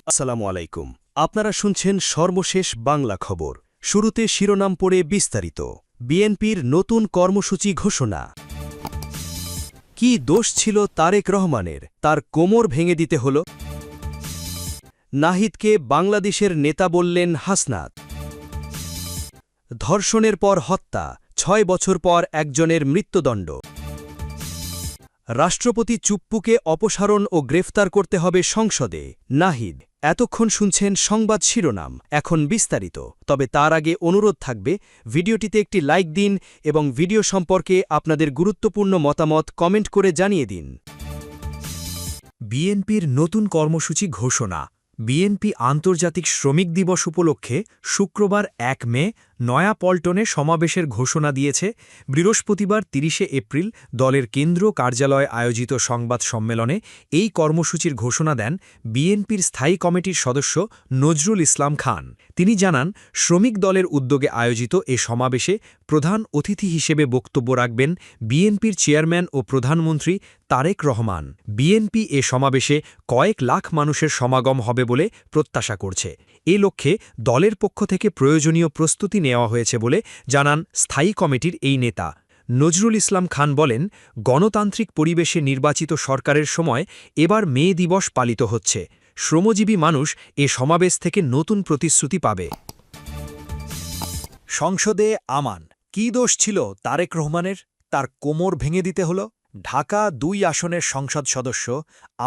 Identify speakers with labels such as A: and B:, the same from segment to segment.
A: আসসালামু আলাইকুম। আপনারা শুনছেন সর্বশেষ বাংলা খবর। শুরুতে শিরোনাম পড়ে বিস্তারিত। বিএনপির নতুন কর্মসূচি ঘোষণা। কি দোষ ছিল তারেক রহমানের, তার কোমর ভেঙে দিতে হল? নাহিদকে বাংলাদেশের নেতা বললেন হাসনাত। ধর্ষণের পর হত্যা, ৬ বছর পর একজনের মৃত্যুদণ্ড। রাষ্ট্রপতি চুপ্পুকে অপসারণ ও গ্রেফতার করতে হবে সংসদে, নাহিদ। এতক্ষণ শুনছেন সংবাদ শিরোনাম, এখন বিস্তারিত। তবে তার আগে অনুরোধ থাকবে, ভিডিওটিতে একটি লাইক দিন এবং ভিডিও সম্পর্কে আপনাদের গুরুত্বপূর্ণ মতামত কমেন্ট করে জানিয়ে দিন।
B: বিএনপির নতুন কর্মসূচি ঘোষণা। বিএনপি আন্তর্জাতিক শ্রমিক দিবস উপলক্ষে শুক্রবার ১ মে নয়াপল্টনে সমাবেশের ঘোষণা দিয়েছে। বৃহস্পতিবার ৩০ এপ্রিল দলের কেন্দ্র কার্যালয়ে আয়োজিত সংবাদ সম্মেলনে এই কর্মসূচির ঘোষণা দেন বিএনপির স্থায়ী কমিটির সদস্য নজরুল ইসলাম খান। তিনি জানান, শ্রমিক দলের উদ্যোগে আয়োজিত এ সমাবেশে প্রধান অতিথি হিসেবে বক্তব্য রাখবেন বিএনপির চেয়ারম্যান ও প্রধানমন্ত্রী তারেক রহমান। বিএনপি এ সমাবেশে কয়েক লাখ মানুষের সমাগম হবে বলে প্রত্যাশা করছে। এ লক্ষ্যে দলের পক্ষ থেকে প্রয়োজনীয় প্রস্তুতি নেওয়া হয়েছে বলে জানান স্থায়ী কমিটির এই নেতা। নজরুল ইসলাম খান বলেন, গণতান্ত্রিক পরিবেশে নির্বাচিত সরকারের সময় এবার মে দিবস পালিত হচ্ছে। শ্রমজীবী মানুষ এ সমাবেশ থেকে নতুন প্রতিশ্রুতি পাবে। সংসদে আমান। কী দোষ ছিল তারেক রহমানের, তার কোমর ভেঙে দিতে হল? ঢাকা ২ আসনের সংসদ সদস্য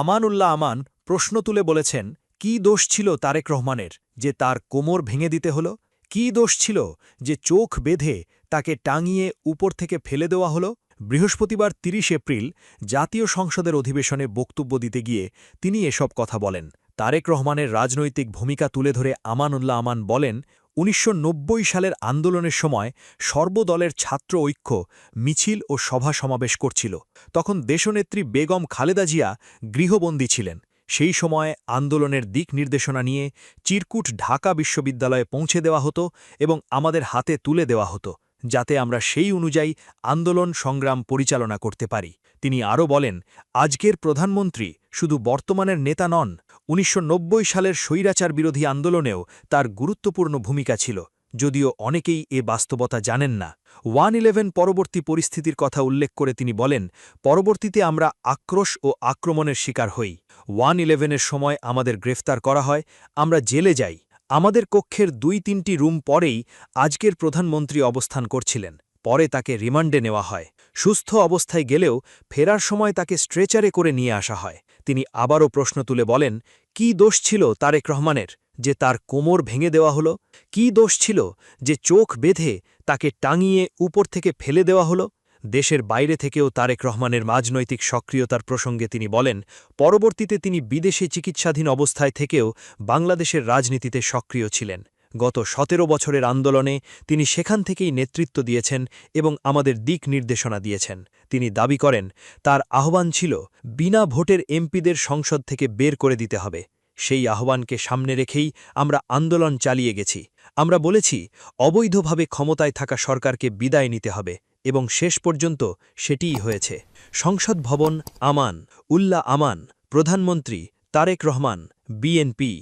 B: আমানউল্লাহ আমান প্রশ্ন তুলে বলেছেন, কী দোষ ছিল তারেক রহমানের যে তার কোমর ভেঙে দিতে হল? কী দোষ ছিল যে চোখ বেঁধে তাকে টাঙিয়ে উপর থেকে ফেলে দেওয়া হল? বৃহস্পতিবার ৩০ এপ্রিল জাতীয় সংসদের অধিবেশনে বক্তব্য দিতে গিয়ে তিনি এসব কথা বলেন। তারেক রহমানের রাজনৈতিক ভূমিকা তুলে ধরে আমানউল্লাহ আমান বলেন, ১৯৯০ সালের আন্দোলনের সময় সর্বদলের ছাত্র ঐক্য মিছিল ও সভা সমাবেশ করছিল। তখন দেশনেত্রী বেগম খালেদা জিয়া গৃহবন্দী ছিলেন। সেই সময় আন্দোলনের দিক নির্দেশনা নিয়ে চিরকুট ঢাকা বিশ্ববিদ্যালয়ে পৌঁছে দেওয়া হতো এবং আমাদের হাতে তুলে দেওয়া হতো, যাতে আমরা সেই অনুযায়ী আন্দোলন সংগ্রাম পরিচালনা করতে পারি। তিনি আরও বলেন, আজকের প্রধানমন্ত্রী শুধু বর্তমানের নেতা নন, ১৯৯০ সালের স্বৈরাচার বিরোধী আন্দোলনেও তার গুরুত্বপূর্ণ ভূমিকা ছিল, যদিও অনেকেই এ বাস্তবতা জানেন না। ১১ পরবর্তী পরিস্থিতির কথা উল্লেখ করে তিনি বলেন, পরবর্তীতে আমরা আক্রোশ ও আক্রমণের শিকার হই। ১১-এর সময় আমাদের গ্রেফতার করা হয়, আমরা জেলে যাই। আমাদের কক্ষের ২-৩টি রুম পরেই আজকের প্রধানমন্ত্রী অবস্থান করছিলেন। পরে তাকে রিমান্ডে নেওয়া হয়। সুস্থ অবস্থায় গেলেও ফেরার সময় তাকে স্ট্রেচারে করে নিয়ে আসা হয়। তিনি আবারও প্রশ্ন তুলে বলেন, কী দোষ ছিল তারেক রহমানের যে তার কোমর ভেঙে দেওয়া হল? কী দোষ ছিল যে চোখ বেঁধে তাকে টাঙিয়ে উপর থেকে ফেলে দেওয়া হল? দেশের বাইরে থেকেও তারেক রহমানের রাজনৈতিক সক্রিয়তার প্রসঙ্গে তিনি বলেন, পরবর্তীতে তিনি বিদেশে চিকিৎসাধীন অবস্থায় থেকেও বাংলাদেশের রাজনীতিতে সক্রিয় ছিলেন। গত ১৭ বছরের আন্দোলনে তিনি সেখান থেকেই নেতৃত্ব দিয়েছেন এবং আমাদের দিক নির্দেশনা দিয়েছেন। তিনি দাবি করেন, তার আহ্বান ছিল বিনা ভোটের এমপিদের সংসদ থেকে বের করে দিতে হবে। সেই আহ্বানকে সামনে রেখেই আমরা আন্দোলন চালিয়ে গেছি। আমরা বলেছি, অবৈধভাবে ক্ষমতায় থাকা সরকারকে বিদায় নিতে হবে এবং শেষ পর্যন্ত সেটিই হয়েছে। সংসদ ভবন আমান উল্লাহ আমান, প্রধানমন্ত্রী তারেক রহমান, বিএনপি।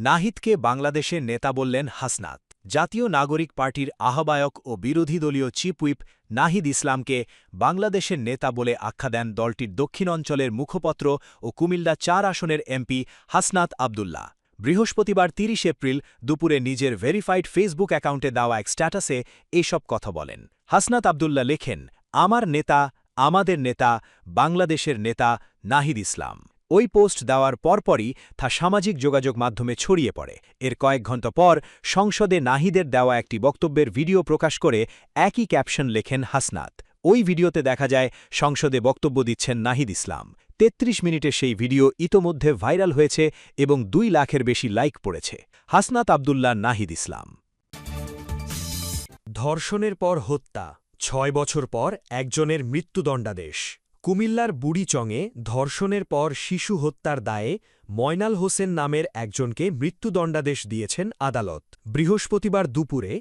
B: নাহিদকে বাংলাদেশের নেতা বললেন হাসনাত। জাতীয় নাগরিক পার্টির আহ্বায়ক ও বিরোধী দলীয় চিফ হুইপ নাহিদ ইসলামকে বাংলাদেশের নেতা বলে আখ্যা দেন দলটির দক্ষিণ অঞ্চলের মুখপত্র ও কুমিল্লা ৪ আসনের এমপি হাসনাত আবদুল্লাহ। বৃহস্পতিবার ৩০ এপ্রিল দুপুরে নিজের ভেরিফাইড ফেসবুক অ্যাকাউন্টে দেওয়া এক স্ট্যাটাসে এসব কথা বলেন। হাসনাত আবদুল্লাহ লেখেন, আমার নেতা, আমাদের নেতা, বাংলাদেশের নেতা নাহিদ ইসলাম। ওই পোস্ট দেওয়ার পরপরই তা সামাজিক যোগাযোগ মাধ্যমে ছড়িয়ে পড়ে। এর কয়েক ঘণ্টা পর সংসদে নাহিদের দেওয়া একটি বক্তব্যের ভিডিও প্রকাশ করে একই ক্যাপশন লেখেন হাসনাত। ওই ভিডিওতে দেখা যায় সংসদে বক্তব্য দিচ্ছেন নাহিদ ইসলাম। ৩৩ মিনিটের সেই ভিডিও ইতোমধ্যে ভাইরাল হয়েছে এবং ২ লাখের বেশি লাইক পড়েছে। হাসনাত আবদুল্লাহ, নাহিদ ইসলাম। ধর্ষণের পর হত্যা, ৬ বছর পর একজনের মৃত্যুদণ্ডাদেশ। কুমিল্লার বুড়িচংয়ে ধর্ষণের পর শিশু হত্যার দায়ে ময়নাল হোসেন নামের একজনকে মৃত্যুদণ্ডাদেশ দিয়েছেন আদালত। বৃহস্পতিবার দুপুরে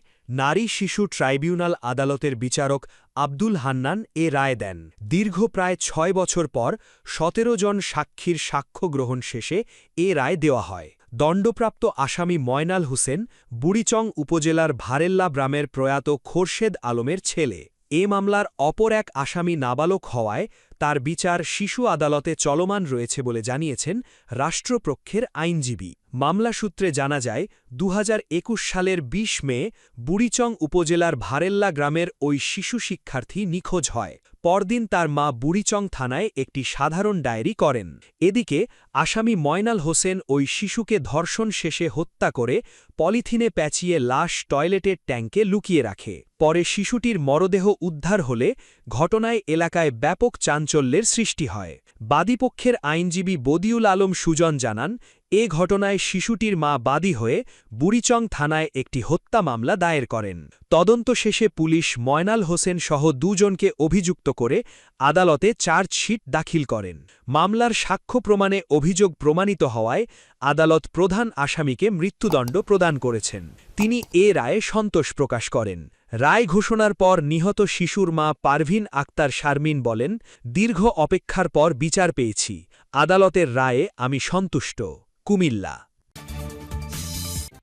B: নারী শিশু ট্রাইব্যুনাল আদালতের বিচারক আব্দুল হান্নান এ রায় দেন। দীর্ঘ প্রায় ৬ বছর পর ১৭ জন সাক্ষীর সাক্ষ্য গ্রহণ শেষে এ রায় দেওয়া হয়। দণ্ডপ্রাপ্ত আসামি ময়নাল হোসেন বুড়িচং উপজেলার ভারেল্লা গ্রামের প্রয়াত খোরশেদ আলমের ছেলে। এ মামলার অপর এক আসামি নাবালক হওয়ায় তার বিচার শিশু আদালতে চলমান রয়েছে বলে জানিয়েছেন রাষ্ট্রপক্ষের আইনজীবী। মামলা সূত্রে জানা যায় ২০২১ সালের ২০ মে বুড়িচং উপজেলার ভারেল্লা গ্রামের ওই শিশু শিক্ষার্থী নিখোঁজ হয়। পরদিন তার মা বুড়িচং থানায় একটি সাধারণ ডায়েরি করেন। এদিকে আসামি ময়নাল হোসেন ওই শিশুকে ধর্ষণ শেষে হত্যা করে পলিথিনে প্যাঁচিয়ে লাশ টয়লেটের ট্যাঙ্কে লুকিয়ে রাখে। পরে শিশুটির মরদেহ উদ্ধার হলে ঘটনায় এলাকায় ব্যাপক চাঞ্চল্যের সৃষ্টি হয়। বাদীপক্ষের আইনজীবী বদিউল আলম সুজন জানান, এ ঘটনায় শিশুটির মা বাদী হয়ে বুড়িচং থানায় একটি হত্যা মামলা দায়ের করেন। তদন্ত শেষে পুলিশ ময়নাল হোসেন সহ দুজনকে অভিযুক্ত করে আদালতে চার্জশিট দাখিল করেন। মামলার সাক্ষ্য প্রমাণে অভিযোগ প্রমাণিত হওয়ায় আদালত প্রধান আসামিকে মৃত্যুদণ্ড প্রদান করেছেন। তিনি এ রায়ে সন্তোষ প্রকাশ করেন। রায় ঘোষণার পর নিহত শিশুর মা পারভিন আক্তার শারমিন বলেন, দীর্ঘ অপেক্ষার পর বিচার পেয়েছি। আদালতের রায়ে আমি সন্তুষ্ট। কুমিল্লা।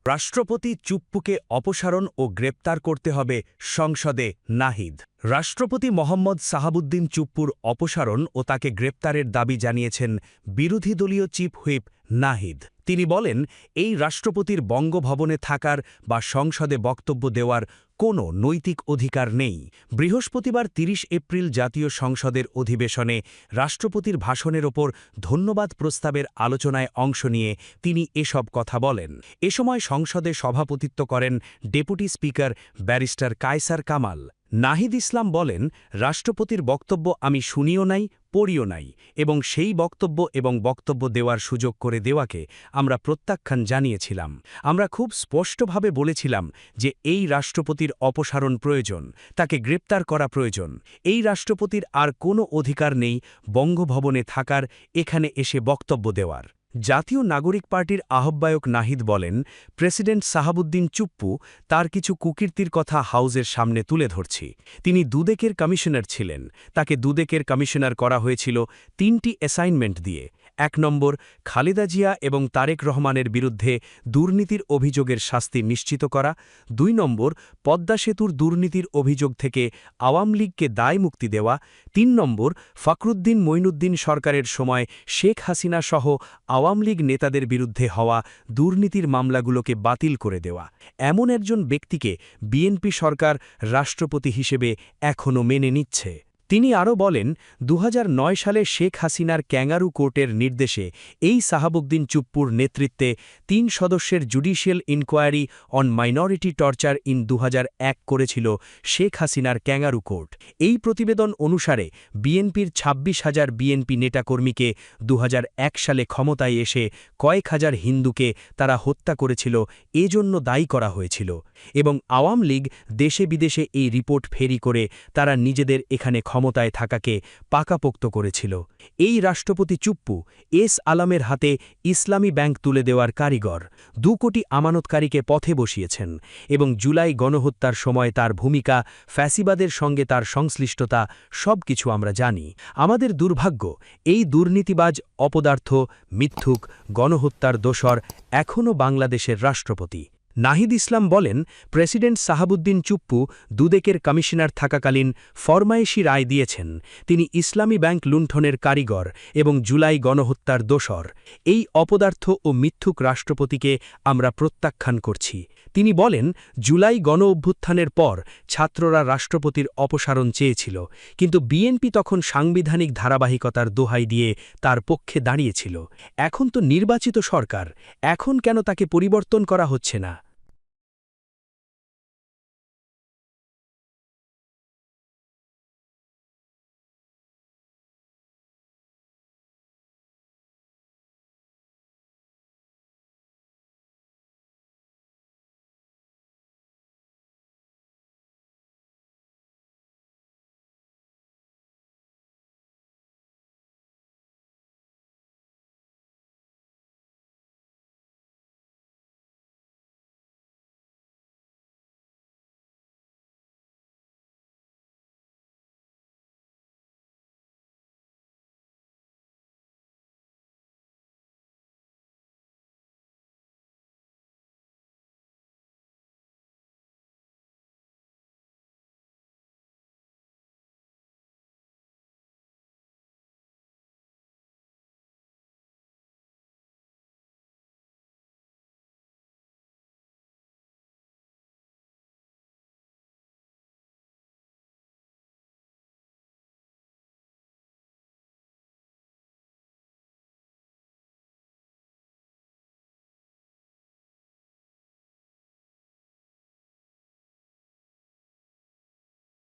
B: রাষ্ট্রপতি চুপ্পুকে অপসারণ ও গ্রেপ্তার করতে হবে সংসদে নাহিদ। রাষ্ট্রপতি মোহাম্মদ সাহাবুদ্দিন চুপ্পুর অপসারণ ও তাকে গ্রেপ্তারের দাবি জানিয়েছেন বিরোধী দলীয় চিফ হুইপ নাহিদ। তিনি বলেন, এই রাষ্ট্রপতির বঙ্গভবনে থাকার বা সংসদে বক্তব্য দেওয়ার কোনো নৈতিক অধিকার নেই। বৃহস্পতিবার ৩০ এপ্রিল জাতীয় সংসদের অধিবেশনে রাষ্ট্রপতির ভাষণের ওপর ধন্যবাদ প্রস্তাবের আলোচনায় অংশ নিয়ে তিনি এসব কথা বলেন। এ সময় সংসদে সভাপতিত্ব করেন deputy speaker barrister Kaiser Kamal. Nahid Islam বলেন, রাষ্ট্রপতির বক্তব্য আমি শুনিও নাই, পড়িও নাই এবং সেই বক্তব্য দেওয়ার সুযোগ করে দেওয়াকে আমরা প্রত্যাখ্যান জানিয়েছিলাম। আমরা খুব স্পষ্টভাবে বলেছিলাম যে এই রাষ্ট্রপতির অপসারণ প্রয়োজন, তাকে গ্রেপ্তার করা প্রয়োজন। এই রাষ্ট্রপতির আর কোনো অধিকার নেই বঙ্গভবনে থাকার, এখানে এসে বক্তব্য দেওয়ার। জাতীয় নাগরিক পার্টির আহ্বায়ক নাহিদ বলেন, প্রেসিডেন্ট সাহাবুদ্দিন চুপ্পু তার কিছু কুকীর্তির কথা হাউজের সামনে তুলে ধরছি। তিনি দুদকের কমিশনার ছিলেন। তাকে দুদকের কমিশনার করা হয়েছিল ৩টি অ্যাসাইনমেন্ট দিয়ে। ১ নম্বর, খালেদা জিয়া এবং তারেক রহমানের বিরুদ্ধে দুর্নীতির অভিযোগের শাস্তি নিশ্চিত করা। ২ নম্বর, পদ্মা সেতুর দুর্নীতির অভিযোগ থেকে আওয়ামী লীগকে দায় মুক্তি দেওয়া। ৩ নম্বর, ফখরুদ্দিন মঈনুদ্দিন সরকারের সময় শেখ হাসিনা সহ আওয়ামী লীগ নেতাদের বিরুদ্ধে হওয়া দুর্নীতির মামলাগুলোকে বাতিল করে দেওয়া। এমন একজন ব্যক্তিকে বিএনপি সরকার রাষ্ট্রপতি হিসেবে এখনও মেনে নিচ্ছে। তিনি আরও বলেন, ২০০৯ সালে শেখ হাসিনার ক্যাঙ্গারু কোর্টের নির্দেশে এই সাহাবুদ্দিন চুপ্পুর নেতৃত্বে ৩ সদস্যের judicial inquiry on minority torture in ২০০১ করেছিল শেখ হাসিনার ক্যাঙ্গারু কোর্ট। এই প্রতিবেদন অনুসারে বিএনপির ২৬,০০০ বিএনপি নেতাকর্মীকে ২০০১ সালে ক্ষমতায় এসে কয়েক হাজার হিন্দুকে তারা হত্যা করেছিল, এজন্য দায়ী করা হয়েছিল এবং আওয়ামী লীগ দেশে বিদেশে এই রিপোর্ট ফেরি করে তারা নিজেদের এখানে ক্ষমতায় থাকাকে পাকাপোক্ত করেছিল। এই রাষ্ট্রপতি চুপ্পু এস আলমের হাতে ইসলামী ব্যাংক তুলে দেওয়ার কারিগর। ২ কোটি আমানতকারীকে পথে বসিয়েছেন এবং জুলাই গণহত্যার সময় তার ভূমিকা, ফ্যাসিবাদের সঙ্গে তার সংশ্লিষ্টতা সবকিছু আমরা জানি। আমাদের দুর্ভাগ্য, এই দুর্নীতিবাজ, অপদার্থ, মিথ্যুক, গণহত্যার দোসর এখনও বাংলাদেশের রাষ্ট্রপতি। নাহিদ ইসলাম বলেন, প্রেসিডেন্ট সাহাবুদ্দিন চুপ্পু দুদকের কমিশনার থাকাকালীন ফরমায়েশি রায় দিয়েছেন। তিনি ইসলামী ব্যাংক লুণ্ঠনের কারিগর এবং জুলাই গণহত্যার দোসর। এই অপদার্থ ও মিথ্যুক রাষ্ট্রপতিকে আমরা প্রত্যাখ্যান করছি। তিনি বলেন, জুলাই গণ অভ্যুত্থানের পর ছাত্ররা রাষ্ট্রপতির অপসারণ চেয়েছিল, কিন্তু বিএনপি তখন সাংবিধানিক ধারাবাহিকতার দোহাই দিয়ে তার পক্ষে দাঁড়িয়েছিল। এখন তো নির্বাচিত সরকার, এখন কেন তাকে পরিবর্তন করা হচ্ছে না?